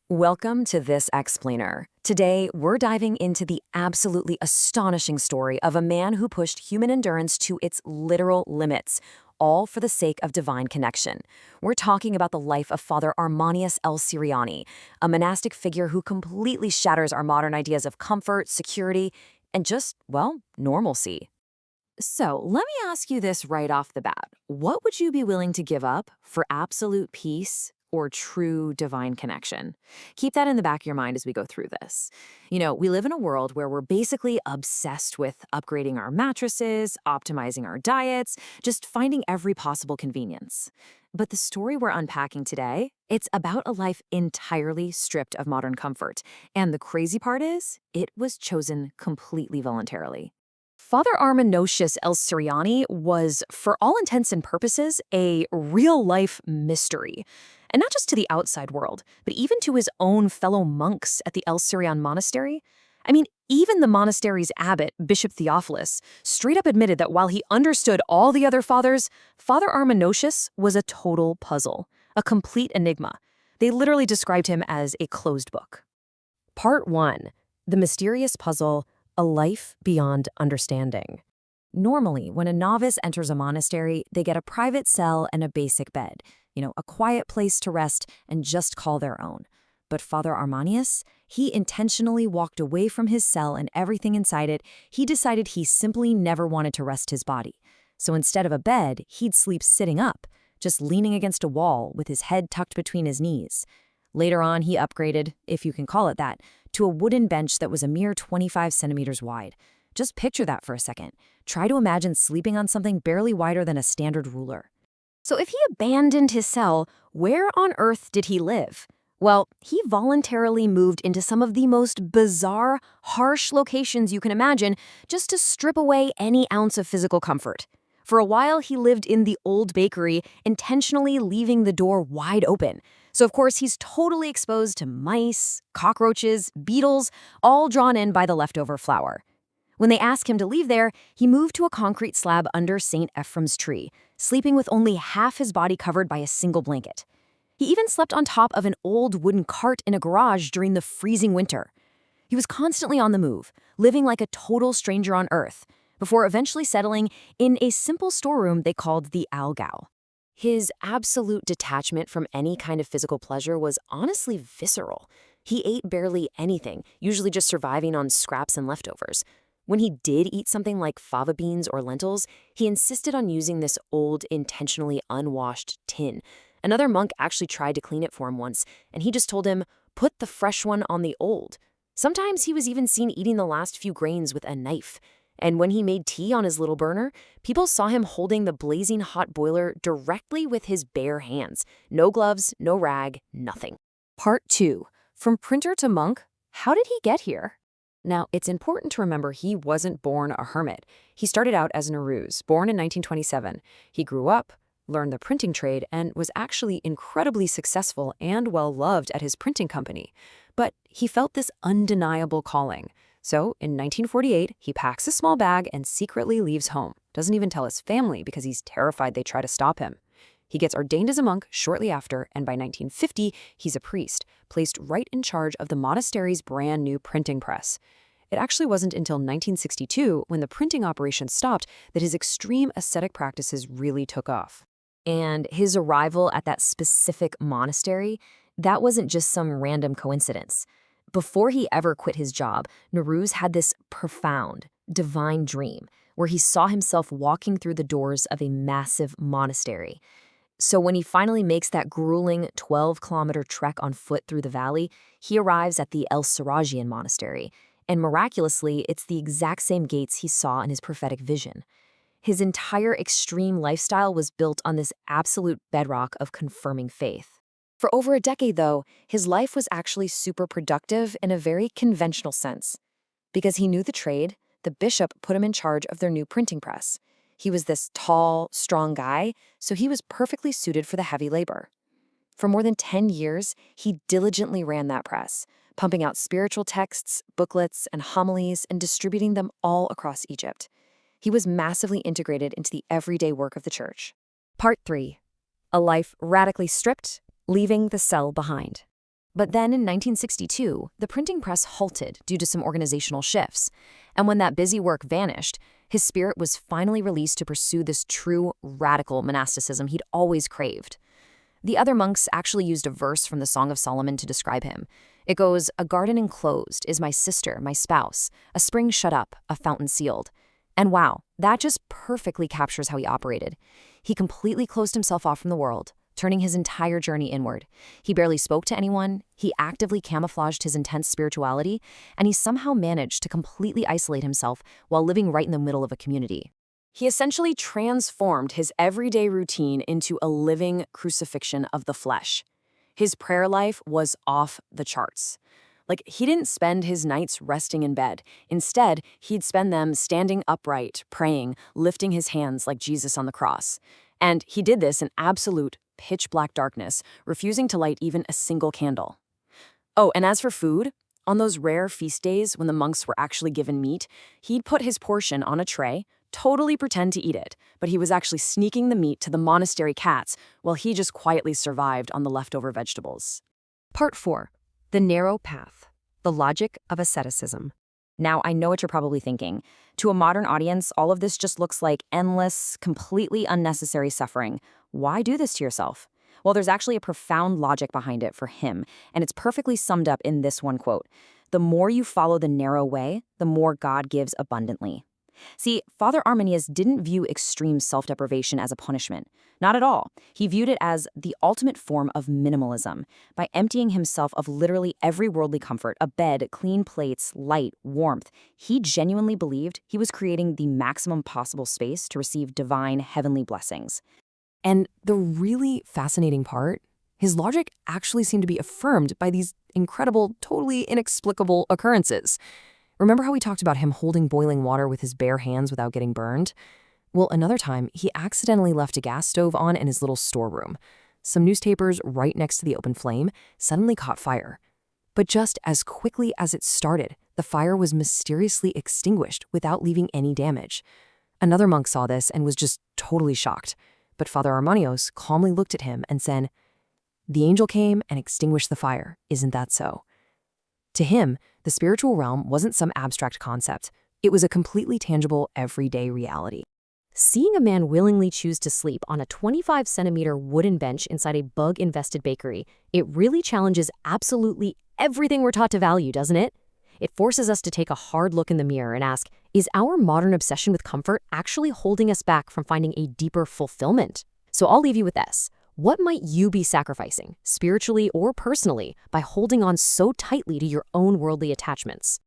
Welcome to This Explainer. Today, we're diving into the absolutely astonishing story of a man who pushed human endurance to its literal limits, all for the sake of divine connection. We're talking about the life of Father Armanious El Souriani, a monastic figure who completely shatters our modern ideas of comfort, security, and just, well, normalcy. So, let me ask you this right off the bat. What would you be willing to give up for absolute peace or true divine connection? Keep that in the back of your mind as we go through this. We live in a world where we're basically obsessed with upgrading our mattresses, optimizing our diets, just finding every possible convenience. But the story we're unpacking today, it's about a life entirely stripped of modern comfort. And the crazy part is, it was chosen completely voluntarily. Father Armanious El Souriani was, for all intents and purposes, a real-life mystery. And not just to the outside world, but even to his own fellow monks at the El Sourian Monastery. I mean, even the monastery's abbot, Bishop Theophilus, straight up admitted that while he understood all the other fathers, Father Armanious was a total puzzle, a complete enigma. They literally described him as a closed book. Part 1. The Mysterious Puzzle, a Life Beyond Understanding. Normally, when a novice enters a monastery, they get a private cell and a basic bed, a quiet place to rest and just call their own. But Father Armanious, he intentionally walked away from his cell and everything inside it. He decided he simply never wanted to rest his body. So instead of a bed, he'd sleep sitting up, just leaning against a wall with his head tucked between his knees. Later on, he upgraded, if you can call it that, to a wooden bench that was a mere 25 centimeters wide. Just picture that for a second. Try to imagine sleeping on something barely wider than a standard ruler. So if he abandoned his cell, where on earth did he live? Well, he voluntarily moved into some of the most bizarre, harsh locations you can imagine just to strip away any ounce of physical comfort. For a while, he lived in the old bakery, intentionally leaving the door wide open. So, of course, he's totally exposed to mice, cockroaches, beetles, all drawn in by the leftover flour. When they asked him to leave there, he moved to a concrete slab under St. Ephraim's tree, sleeping with only half his body covered by a single blanket. He even slept on top of an old wooden cart in a garage during the freezing winter. He was constantly on the move, living like a total stranger on earth, before eventually settling in a simple storeroom they called the algao. His absolute detachment from any kind of physical pleasure was honestly visceral. He ate barely anything, usually just surviving on scraps and leftovers. When he did eat something like fava beans or lentils, he insisted on using this old, intentionally unwashed tin. Another monk actually tried to clean it for him once, and he just told him, "Put the fresh one on the old." Sometimes he was even seen eating the last few grains with a knife. And when he made tea on his little burner, people saw him holding the blazing hot boiler directly with his bare hands. No gloves, no rag, nothing. Part 2. From printer to monk, how did he get here? Now, it's important to remember he wasn't born a hermit. He started out as an Aruz, born in 1927. He grew up, learned the printing trade, and was actually incredibly successful and well-loved at his printing company. But he felt this undeniable calling. So, in 1948, he packs a small bag and secretly leaves home. Doesn't even tell his family because he's terrified they try to stop him. He gets ordained as a monk shortly after, and by 1950, he's a priest, placed right in charge of the monastery's brand new printing press. It actually wasn't until 1962, when the printing operation stopped, that his extreme ascetic practices really took off. And his arrival at that specific monastery, that wasn't just some random coincidence. Before he ever quit his job, Nowruz had this profound, divine dream where he saw himself walking through the doors of a massive monastery. So when he finally makes that grueling 12-kilometer trek on foot through the valley, he arrives at the El Souriani Monastery, and miraculously, it's the exact same gates he saw in his prophetic vision. His entire extreme lifestyle was built on this absolute bedrock of confirming faith. For over a decade, though, his life was actually super productive in a very conventional sense. Because he knew the trade, the bishop put him in charge of their new printing press. He was this tall, strong guy, so he was perfectly suited for the heavy labor. For more than 10 years, he diligently ran that press, pumping out spiritual texts, booklets, and homilies and distributing them all across Egypt. He was massively integrated into the everyday work of the church. Part 3. A life radically stripped, leaving the cell behind. But then in 1962, the printing press halted due to some organizational shifts. And when that busy work vanished, his spirit was finally released to pursue this true, radical monasticism he'd always craved. The other monks actually used a verse from the Song of Solomon to describe him. It goes, "A garden enclosed is my sister, my spouse, a spring shut up, a fountain sealed." And wow, that just perfectly captures how he operated. He completely closed himself off from the world, turning his entire journey inward. He barely spoke to anyone, he actively camouflaged his intense spirituality, and he somehow managed to completely isolate himself while living right in the middle of a community. He essentially transformed his everyday routine into a living crucifixion of the flesh. His prayer life was off the charts. He didn't spend his nights resting in bed. Instead, he'd spend them standing upright, praying, lifting his hands like Jesus on the cross. And he did this in absolute pitch-black darkness, refusing to light even a single candle. Oh, and as for food, on those rare feast days when the monks were actually given meat, he'd put his portion on a tray, totally pretend to eat it, but he was actually sneaking the meat to the monastery cats while he just quietly survived on the leftover vegetables. Part 4. The Narrow Path. The Logic of Asceticism. Now, I know what you're probably thinking. To a modern audience, all of this just looks like endless, completely unnecessary suffering. Why do this to yourself? Well, there's actually a profound logic behind it for him, and it's perfectly summed up in this one quote. "The more you follow the narrow way, the more God gives abundantly." See, Father Armanius didn't view extreme self-deprivation as a punishment. Not at all. He viewed it as the ultimate form of minimalism. By emptying himself of literally every worldly comfort, a bed, clean plates, light, warmth, he genuinely believed he was creating the maximum possible space to receive divine, heavenly blessings. And the really fascinating part, his logic actually seemed to be affirmed by these incredible, totally inexplicable occurrences. Remember how we talked about him holding boiling water with his bare hands without getting burned? Well, another time, he accidentally left a gas stove on in his little storeroom. Some newspapers right next to the open flame suddenly caught fire. But just as quickly as it started, the fire was mysteriously extinguished without leaving any damage. Another monk saw this and was just totally shocked. But Father Armanios calmly looked at him and said, "The angel came and extinguished the fire. Isn't that so?" To him, the spiritual realm wasn't some abstract concept. It was a completely tangible, everyday reality. Seeing a man willingly choose to sleep on a 25-centimeter wooden bench inside a bug-infested bakery, it really challenges absolutely everything we're taught to value, doesn't it? It forces us to take a hard look in the mirror and ask, is our modern obsession with comfort actually holding us back from finding a deeper fulfillment? So I'll leave you with this. What might you be sacrificing, spiritually or personally, by holding on so tightly to your own worldly attachments?